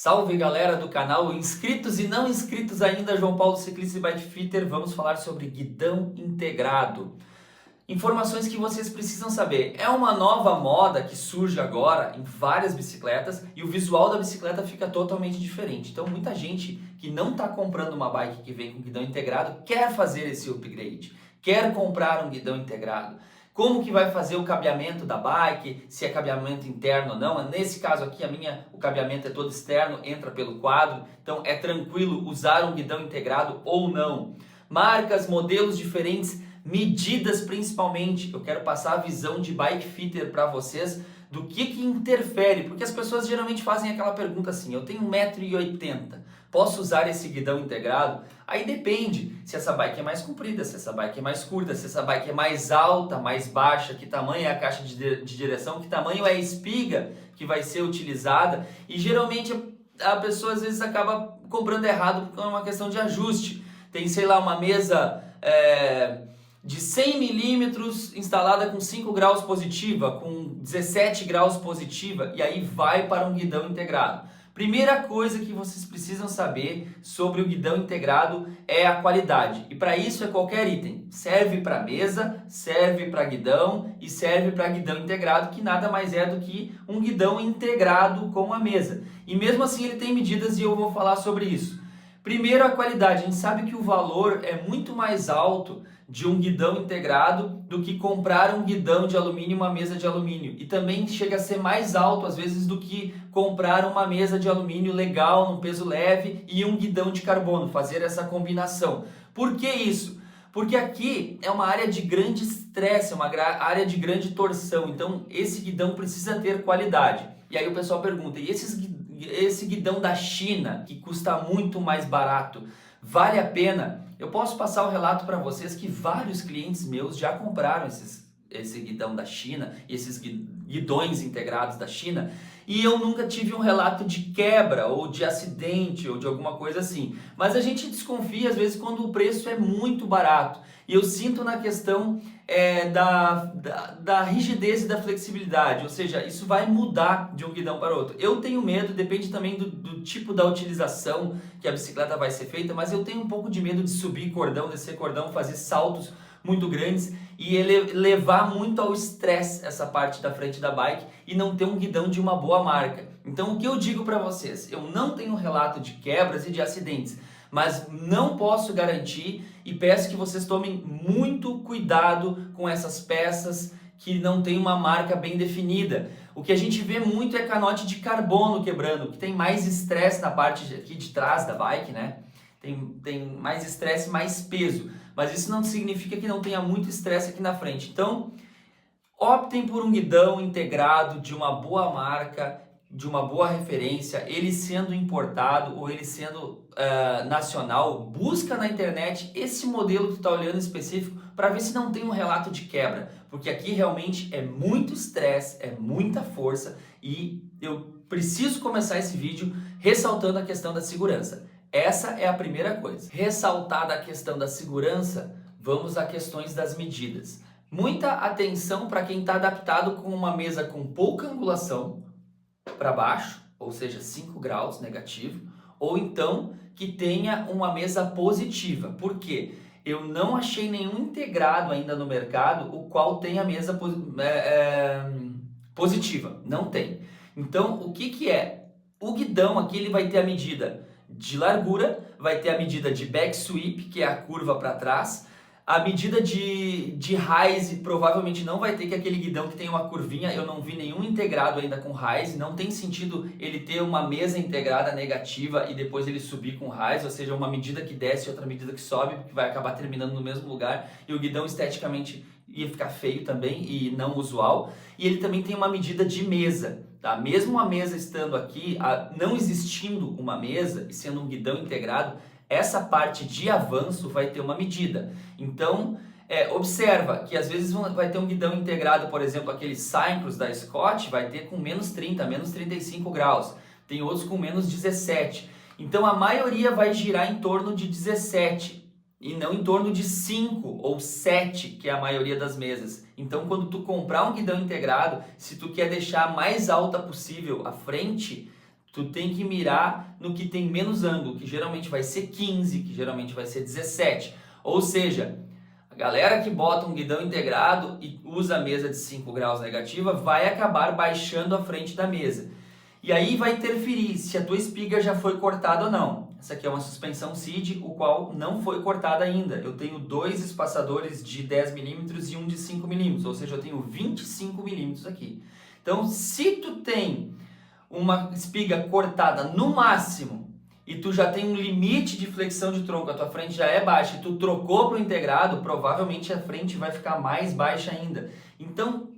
Salve galera do canal, inscritos e não inscritos ainda, João Paulo Ciclista e Bikefitter, vamos falar sobre guidão integrado. Informações que vocês precisam saber. É uma nova moda que surge agora em várias bicicletas e o visual da bicicleta fica totalmente diferente. Então muita gente que não está comprando uma bike que vem com guidão integrado quer fazer esse upgrade, quer comprar um guidão integrado. Como que vai fazer o cabeamento da bike, se é cabeamento interno ou não. Nesse caso aqui o cabeamento é todo externo, entra pelo quadro, então é tranquilo usar um guidão integrado ou não. Marcas, modelos diferentes, medidas principalmente. Eu quero passar a visão de Bikefitter para vocês do que interfere, porque as pessoas geralmente fazem aquela pergunta assim: eu tenho 1,80 m, posso usar esse guidão integrado? Aí depende se essa bike é mais comprida, se essa bike é mais curta, se essa bike é mais alta, mais baixa, que tamanho é a caixa de direção, que tamanho é a espiga que vai ser utilizada. E geralmente a pessoa às vezes acaba comprando errado porque é uma questão de ajuste. Tem, sei lá, uma mesa de 100 milímetros instalada com 5 graus positiva, com 17 graus positiva, e aí vai para um guidão integrado. Primeira coisa que vocês precisam saber sobre o guidão integrado é a qualidade. E para isso é qualquer item. Serve para mesa, serve para guidão e serve para guidão integrado, que nada mais é do que um guidão integrado com a mesa. E mesmo assim ele tem medidas e eu vou falar sobre isso. Primeiro, a qualidade. A gente sabe que o valor é muito mais alto de um guidão integrado do que comprar um guidão de alumínio e uma mesa de alumínio. E também chega a ser mais alto, às vezes, do que comprar uma mesa de alumínio legal, num peso leve, e um guidão de carbono, fazer essa combinação. Por que isso? Porque aqui é uma área de grande estresse, é uma área de grande torção. Então, esse guidão precisa ter qualidade. E aí o pessoal pergunta: e esse guidão da China, que custa muito mais barato, vale a pena? Eu posso passar o relato para vocês que vários clientes meus já compraram esse guidão da China, esses guidões integrados da China, e eu nunca tive um relato de quebra ou de acidente ou de alguma coisa assim. Mas a gente desconfia às vezes quando o preço é muito barato. E eu sinto na questão da rigidez e da flexibilidade, ou seja, isso vai mudar de um guidão para outro. Eu tenho medo, depende também do tipo da utilização que a bicicleta vai ser feita, mas eu tenho um pouco de medo de subir cordão, descer cordão, fazer saltos muito grandes e ele levar muito ao estresse essa parte da frente da bike e não ter um guidão de uma boa marca. Então o que eu digo para vocês? Eu não tenho relato de quebras e de acidentes, mas não posso garantir e peço que vocês tomem muito cuidado com essas peças que não tem uma marca bem definida. O que a gente vê muito é canote de carbono quebrando, que tem mais estresse na parte aqui de trás da bike, né? Tem mais estresse, mais peso, mas isso não significa que não tenha muito estresse aqui na frente. Então, optem por um guidão integrado de uma boa marca, de uma boa referência, ele sendo importado ou ele sendo nacional. Busca na internet esse modelo que tu está olhando específico para ver se não tem um relato de quebra, porque aqui realmente é muito estresse, é muita força e eu preciso começar esse vídeo ressaltando a questão da segurança. Essa é a primeira coisa. Ressaltada a questão da segurança, vamos a questões das medidas. Muita atenção para quem está adaptado com uma mesa com pouca angulação para baixo, ou seja, 5 graus negativo, ou então que tenha uma mesa positiva. Por quê? Eu não achei nenhum integrado ainda no mercado o qual tenha mesa positiva. Não tem. Então, o que é? O guidão aqui ele vai ter a medida de largura, vai ter a medida de back sweep, que é a curva para trás. A medida de rise provavelmente não vai ter, que é aquele guidão que tem uma curvinha. Eu não vi nenhum integrado ainda com rise. Não tem sentido ele ter uma mesa integrada negativa e depois ele subir com rise, ou seja, uma medida que desce e outra medida que sobe, que vai acabar terminando no mesmo lugar. E o guidão esteticamente ia ficar feio também e não usual. E ele também tem uma medida de mesa, tá? Mesmo a mesa estando aqui, não existindo uma mesa e sendo um guidão integrado, essa parte de avanço vai ter uma medida. Então, observa que às vezes vai ter um guidão integrado, por exemplo, aquele Syncros da Scott, vai ter com menos 30, menos 35 graus. Tem outros com menos 17. Então, a maioria vai girar em torno de 17 e não em torno de 5 ou 7, que é a maioria das mesas. Então, quando tu comprar um guidão integrado, se tu quer deixar a mais alta possível a frente, Tu tem que mirar no que tem menos ângulo, que geralmente vai ser 15, que geralmente vai ser 17. Ou seja, a galera que bota um guidão integrado e usa a mesa de 5 graus negativa vai acabar baixando a frente da mesa. E aí vai interferir se a tua espiga já foi cortada ou não. Essa aqui é uma suspensão SID, o qual não foi cortada ainda. Eu tenho 2 espaçadores de 10 milímetros e um de 5 milímetros, ou seja, eu tenho 25 milímetros aqui. Então, se tu tem uma espiga cortada no máximo e tu já tem um limite de flexão de tronco, a tua frente já é baixa e tu trocou para o integrado, provavelmente a frente vai ficar mais baixa ainda. Então,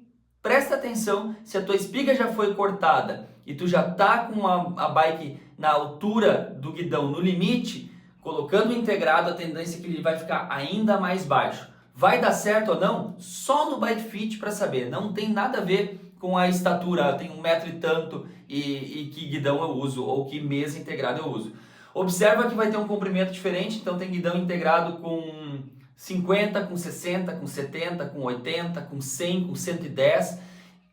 presta atenção se a tua espiga já foi cortada e tu já tá com a bike na altura do guidão, no limite, colocando o integrado, a tendência é que ele vai ficar ainda mais baixo. Vai dar certo ou não? Só no Bike Fit para saber. Não tem nada a ver com a estatura, tem 1 metro e tanto e que guidão eu uso ou que mesa integrada eu uso. Observa que vai ter um comprimento diferente, então tem guidão integrado com 50, com 60, com 70, com 80, com 100, com 110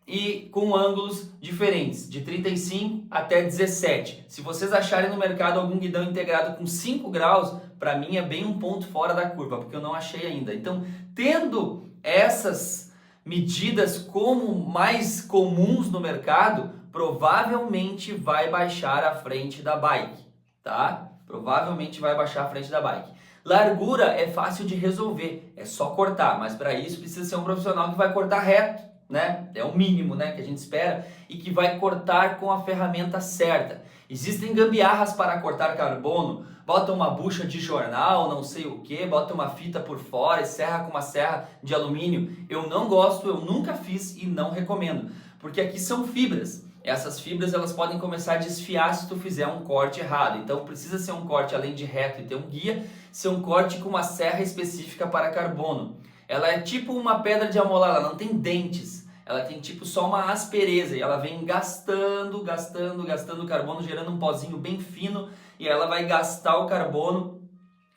e com ângulos diferentes, de 35 até 17. Se vocês acharem no mercado algum guidão integrado com 5 graus, para mim é bem um ponto fora da curva, porque eu não achei ainda. Então, tendo essas medidas como mais comuns no mercado, provavelmente vai baixar a frente da bike, tá? Provavelmente vai baixar a frente da bike. Largura é fácil de resolver, é só cortar, mas para isso precisa ser um profissional que vai cortar reto, né? É o mínimo, né, que a gente espera, e que vai cortar com a ferramenta certa. Existem gambiarras para cortar carbono, bota uma bucha de jornal, não sei o que, bota uma fita por fora e serra com uma serra de alumínio. Eu não gosto, eu nunca fiz e não recomendo, porque aqui são fibras. Essas fibras elas podem começar a desfiar se tu fizer um corte errado. Então precisa ser um corte, além de reto e ter um guia, ser um corte com uma serra específica para carbono. Ela é tipo uma pedra de amolar, ela não tem dentes. Ela tem tipo só uma aspereza e ela vem gastando o carbono, gerando um pozinho bem fino, e ela vai gastar o carbono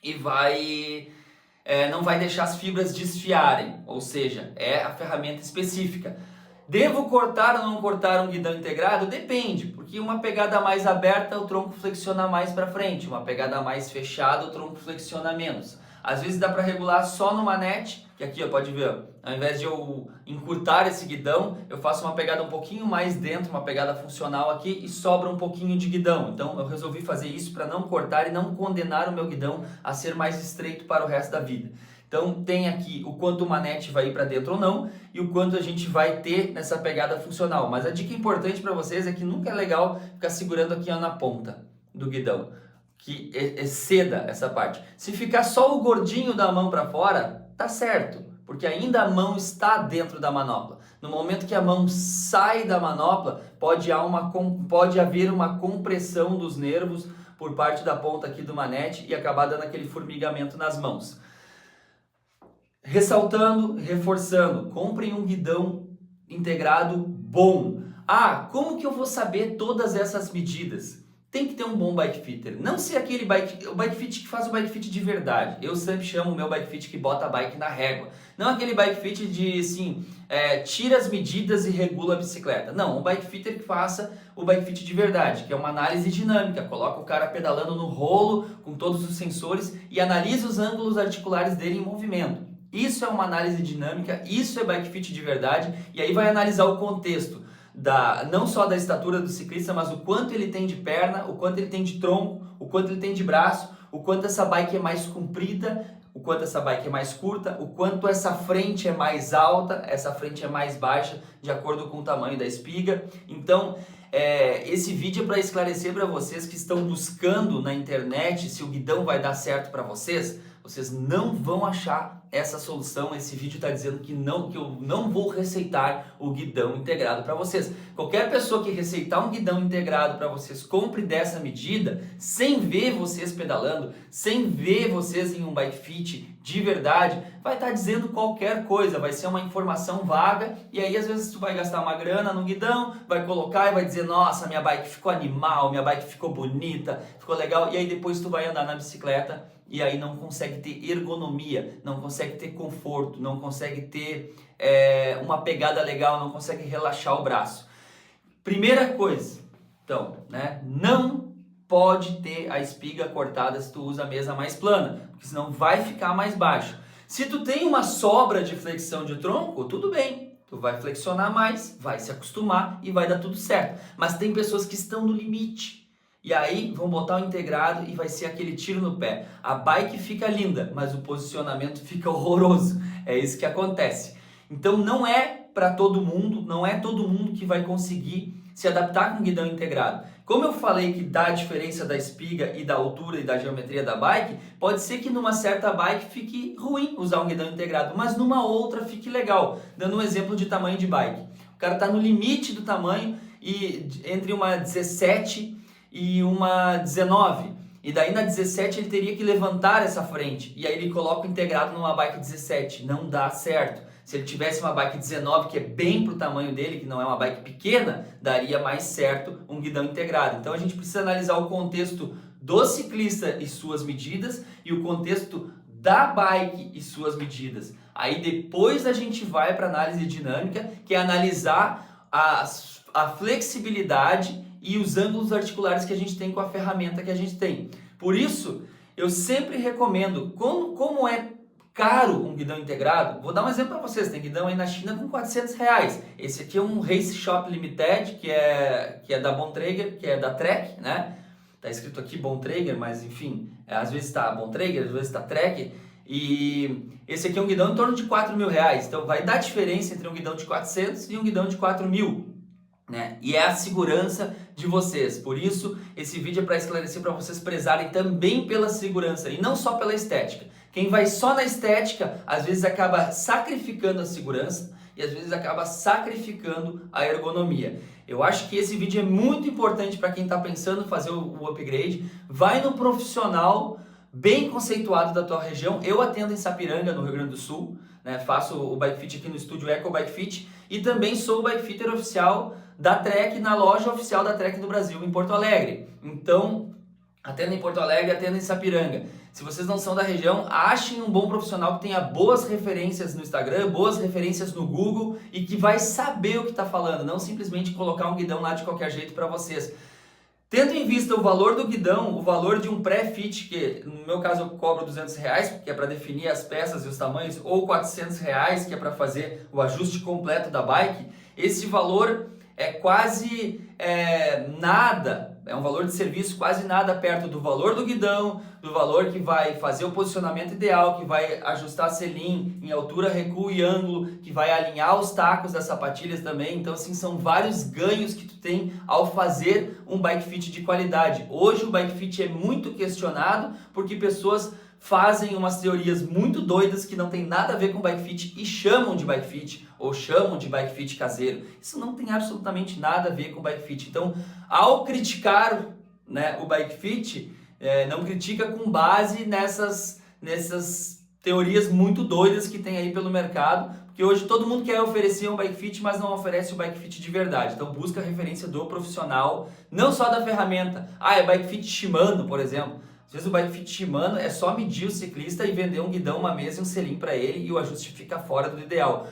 e não vai deixar as fibras desfiarem, ou seja, é a ferramenta específica. Devo cortar ou não cortar um guidão integrado? Depende, porque uma pegada mais aberta o tronco flexiona mais para frente, uma pegada mais fechada o tronco flexiona menos. Às vezes dá para regular só no manete, que aqui ó, pode ver, ó, ao invés de eu encurtar esse guidão, eu faço uma pegada um pouquinho mais dentro, uma pegada funcional aqui e sobra um pouquinho de guidão. Então eu resolvi fazer isso para não cortar e não condenar o meu guidão a ser mais estreito para o resto da vida. Então tem aqui o quanto o manete vai ir para dentro ou não e o quanto a gente vai ter nessa pegada funcional. Mas a dica importante para vocês é que nunca é legal ficar segurando aqui ó, na ponta do guidão, que exceda essa parte. Se ficar só o gordinho da mão para fora, tá certo, porque ainda a mão está dentro da manopla. No momento que a mão sai da manopla, pode haver uma compressão dos nervos por parte da ponta aqui do manete e acabar dando aquele formigamento nas mãos. Ressaltando, reforçando, comprem um guidão integrado bom. Ah, como que eu vou saber todas essas medidas? Tem que ter um bom bike fitter, não ser aquele o bike fit que faz o bike fit de verdade. Eu sempre chamo o meu bike fit que bota a bike na régua. Não aquele bike fit de assim, tira as medidas e regula a bicicleta. Não, um bike fitter que faça o bike fit de verdade, que é uma análise dinâmica. Coloca o cara pedalando no rolo com todos os sensores e analisa os ângulos articulares dele em movimento. Isso é uma análise dinâmica, isso é bike fit de verdade, e aí vai analisar o contexto. Não só da estatura do ciclista, mas o quanto ele tem de perna, o quanto ele tem de tronco, o quanto ele tem de braço, o quanto essa bike é mais comprida, o quanto essa bike é mais curta, o quanto essa frente é mais alta, essa frente é mais baixa, de acordo com o tamanho da espiga. Então, esse vídeo é para esclarecer para vocês que estão buscando na internet se o guidão vai dar certo para vocês. Vocês não vão achar essa solução. Esse vídeo está dizendo que eu não vou receitar o guidão integrado para vocês. Qualquer pessoa que receitar um guidão integrado para vocês, compre dessa medida, sem ver vocês pedalando, sem ver vocês em um bike fit de verdade, vai estar dizendo qualquer coisa, vai ser uma informação vaga, e aí às vezes tu vai gastar uma grana no guidão, vai colocar e vai dizer, nossa, minha bike ficou animal, minha bike ficou bonita, ficou legal, e aí depois tu vai andar na bicicleta e aí não consegue ter ergonomia, não consegue ter conforto, não consegue ter uma pegada legal, não consegue relaxar o braço. Primeira coisa, Então, né, não pode ter a espiga cortada se tu usa a mesa mais plana, porque senão vai ficar mais baixo. Se tu tem uma sobra de flexão de tronco, tudo bem. Tu vai flexionar mais, vai se acostumar e vai dar tudo certo. Mas tem pessoas que estão no limite. E aí vão botar o integrado e vai ser aquele tiro no pé. A bike fica linda, mas o posicionamento fica horroroso. É isso que acontece. Então não é para todo mundo, não é todo mundo que vai conseguir se adaptar com o guidão integrado. Como eu falei que dá a diferença da espiga e da altura e da geometria da bike, pode ser que numa certa bike fique ruim usar um guidão integrado, mas numa outra fique legal. Dando um exemplo de tamanho de bike. O cara está no limite do tamanho e entre uma 17 e uma 19. E daí na 17 ele teria que levantar essa frente. E aí ele coloca o integrado numa bike 17. Não dá certo. Se ele tivesse uma bike 19, que é bem pro tamanho dele, que não é uma bike pequena, daria mais certo um guidão integrado. Então a gente precisa analisar o contexto do ciclista e suas medidas e o contexto da bike e suas medidas. Aí depois a gente vai para análise dinâmica, que é analisar a flexibilidade e os ângulos articulares que a gente tem com a ferramenta que a gente tem. Por isso, eu sempre recomendo, como é caro um guidão integrado, vou dar um exemplo para vocês, tem guidão aí na China com R$400. Esse aqui é um Race Shop Limited, que é da Bontrager, que é da Trek, né? Tá escrito aqui Bontrager, mas enfim, às vezes tá Bontrager, às vezes tá Trek. E esse aqui é um guidão em torno de R$4.000. Então vai dar diferença entre um guidão de 400 e um guidão de 4.000. Né? E é a segurança de vocês. Por isso, esse vídeo é para esclarecer, para vocês prezarem também pela segurança e não só pela estética. Quem vai só na estética, às vezes acaba sacrificando a segurança e às vezes acaba sacrificando a ergonomia. Eu acho que esse vídeo é muito importante para quem está pensando em fazer o upgrade. Vai no profissional bem conceituado da tua região. Eu atendo em Sapiranga, no Rio Grande do Sul, né? Faço o Bike Fit aqui no estúdio Eco Bike Fit e também sou o Bike Fitter oficial da Trek, na loja oficial da Trek do Brasil, em Porto Alegre. Então, atendo em Porto Alegre, atendo em Sapiranga. Se vocês não são da região, achem um bom profissional que tenha boas referências no Instagram, boas referências no Google e que vai saber o que está falando, não simplesmente colocar um guidão lá de qualquer jeito para vocês. Tendo em vista o valor do guidão, o valor de um pré-fit, que no meu caso eu cobro R$200, que é para definir as peças e os tamanhos, ou R$400, que é para fazer o ajuste completo da bike, esse valor é quase nada, é um valor de serviço quase nada perto do valor do guidão, do valor que vai fazer o posicionamento ideal, que vai ajustar selim em altura, recuo e ângulo, que vai alinhar os tacos das sapatilhas também. Então assim, são vários ganhos que tu tem ao fazer um bike fit de qualidade. Hoje o bike fit é muito questionado porque pessoas fazem umas teorias muito doidas que não tem nada a ver com bike fit e chamam de bike fit ou chamam de bike fit caseiro. Isso não tem absolutamente nada a ver com bike fit. Então, ao criticar, né, o bike fit, não critica com base nessas teorias muito doidas que tem aí pelo mercado, porque hoje todo mundo quer oferecer um bike fit, mas não oferece o bike fit de verdade. Então busca a referência do profissional, não só da ferramenta. É bike fit Shimano, por exemplo. Às vezes o bike fit Shimano é só medir o ciclista e vender um guidão, uma mesa e um selim para ele e o ajuste fica fora do ideal.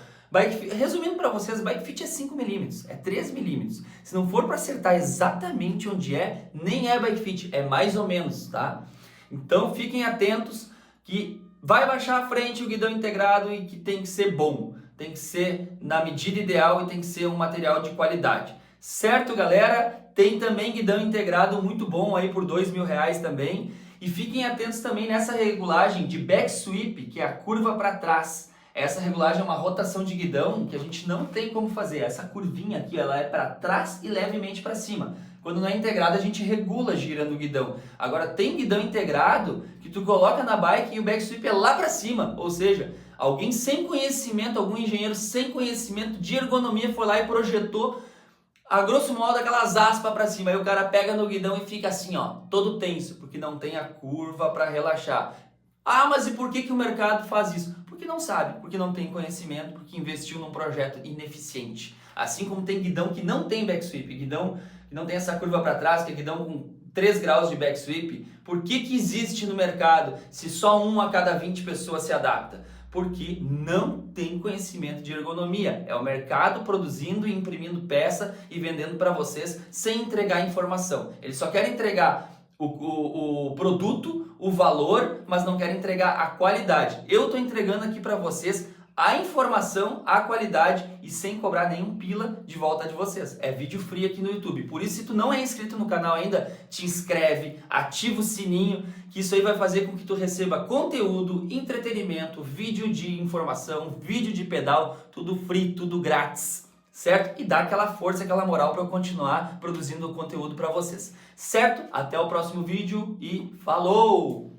Resumindo para vocês, bike fit é 5mm, é 3mm. Se não for para acertar exatamente onde é, nem é bike fit, é mais ou menos, tá? Então fiquem atentos que vai baixar a frente o guidão integrado e que tem que ser bom, tem que ser na medida ideal e tem que ser um material de qualidade. Certo, galera? Tem também guidão integrado muito bom aí por R$2.000 também. E fiquem atentos também nessa regulagem de back sweep, que é a curva para trás. Essa regulagem é uma rotação de guidão que a gente não tem como fazer. Essa curvinha aqui, ela é para trás e levemente para cima. Quando não é integrado, a gente regula girando o guidão. Agora, tem guidão integrado que tu coloca na bike e o back sweep é lá para cima. Ou seja, alguém sem conhecimento, algum engenheiro sem conhecimento de ergonomia foi lá e projetou a grosso modo aquelas aspas para cima. Aí o cara pega no guidão e fica assim, ó, todo tenso, porque não tem a curva para relaxar. Mas e por que o mercado faz isso? Porque não sabe, porque não tem conhecimento, porque investiu num projeto ineficiente. Assim como tem guidão que não tem back sweep, guidão que não tem essa curva para trás, que é guidão com 3 graus de back sweep. Por que existe no mercado se só 1 a cada 20 pessoas se adapta? porque não tem conhecimento de ergonomia. É o mercado produzindo e imprimindo peça e vendendo para vocês sem entregar informação. Eles só querem entregar o produto, o valor, mas não querem entregar a qualidade. Eu estou entregando aqui para vocês a informação, a qualidade e sem cobrar nenhum pila de volta de vocês. É vídeo free aqui no YouTube. Por isso, se tu não é inscrito no canal ainda, te inscreve, ativa o sininho, que isso aí vai fazer com que tu receba conteúdo, entretenimento, vídeo de informação, vídeo de pedal, tudo free, tudo grátis. Certo? E dá aquela força, aquela moral para eu continuar produzindo conteúdo para vocês. Certo? Até o próximo vídeo e falou!